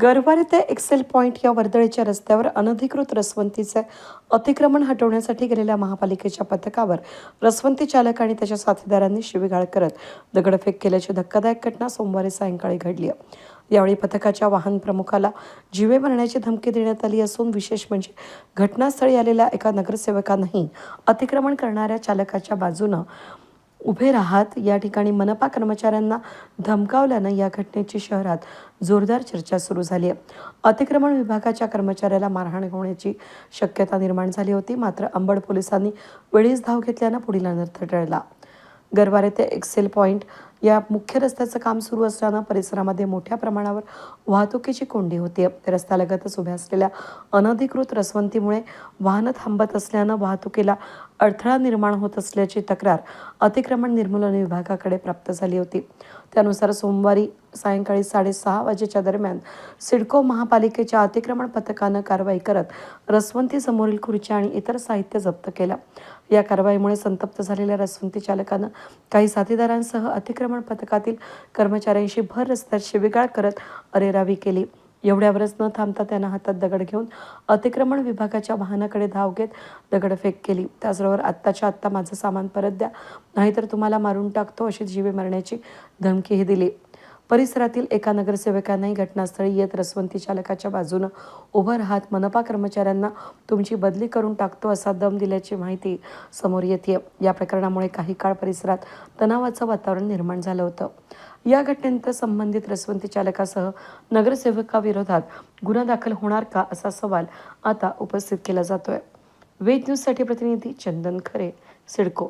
गरवारे ते Excel point या वर्दळीच्या रस्त्यावर अनधिकृत रसवंतीचे अतिक्रमण हटवण्यासाठी गेलेल्या महापालिकेच्या पथकावर रसवंती चालक आणि त्याच्या साथीदारांनी शिवीगाळ करत दगडफेक केल्याची धक्कादायक घटना सोमवारी सायंकाळी घडली. यावेळी पथकाच्या वाहन प्रमुखाला जीवे मारण्याची धमकी देण्यात आली असून विशेष म्हणजे घटनास्थळी आलेल्या एका नगरसेवकांनाही अतिक्रमण करणाऱ्या चालकाच्या बाजूनं उभे राहत या ठिकाणी मनपा कर्मचाऱ्यांना धमकावल्यानं या घटनेची शहरात जोरदार चर्चा सुरू झाली आहे. अतिक्रमण विभागाच्या कर्मचाऱ्याला मारहाण होण्याची शक्यता निर्माण झाली होती, मात्र अंबड पोलिसांनी वेळीच धाव घेतल्यानं पुढील अनर्थ टळला. गरवारे ते एक्सेल पॉइंट या मुख्य रस्त्याचं काम सुरू असल्यानं परिसरामध्ये मोठ्या प्रमाणावर वाहतुकीची कोंडी होती. रस्त्यालगतच उभ्या असलेल्या अनधिकृत रसवंतीमुळे वाहनं थांबत असल्यानं वाहतुकीला अडथळा निर्माण होत असल्याची तक्रार अतिक्रमण निर्मूलन विभागाकडे प्राप्त झाली होती. त्यानुसार सोमवारी सायंकाळी 6:30 वाजेच्या दरम्यान सिडको महापालिकेच्या अतिक्रमण पथकानं कारवाई करत रसवंती समोरील खुर्च्या आणि इतर साहित्य जप्त केलं. या कारवाईमुळे संतप्त झालेल्या रसवंती चालकानं काही साथीदारांसह अतिक्रमण पथकातील कर्मचाऱ्यांशी भर रस्त्यात शिवीगाळ करत अरेरावी केली. एवढ्यावरच न थांबता त्यानं हातात दगड घेऊन अतिक्रमण विभागाच्या वाहनाकडे धाव घेत दगडफेक केली. त्याचबरोबर आत्ताच्या आत्ता माझं सामान परत द्या, नाहीतर तुम्हाला मारून टाकतो अशी जीवे मारण्याची धमकीही दिली. परिसरातील एका नगरसेवकांनाही घटनास्थळी येत रसवंती चालकाच्या बाजूनं उभं राहत मनपा कर्मचाऱ्यांना तुमची बदली करून टाकतो असा दम दिल्याची माहिती समोर येते. या प्रकरणामुळे काही काळ परिसरात तणावाचं वातावरण निर्माण झालं होतं. या घटनेनंतर संबंधित रसवंती चालकासह नगरसेवकाविरोधात गुन्हा दाखल होणार का असा सवाल आता उपस्थित केला जातोय. वेद न्यूजसाठी प्रतिनिधी चंदन खरे, सिडको.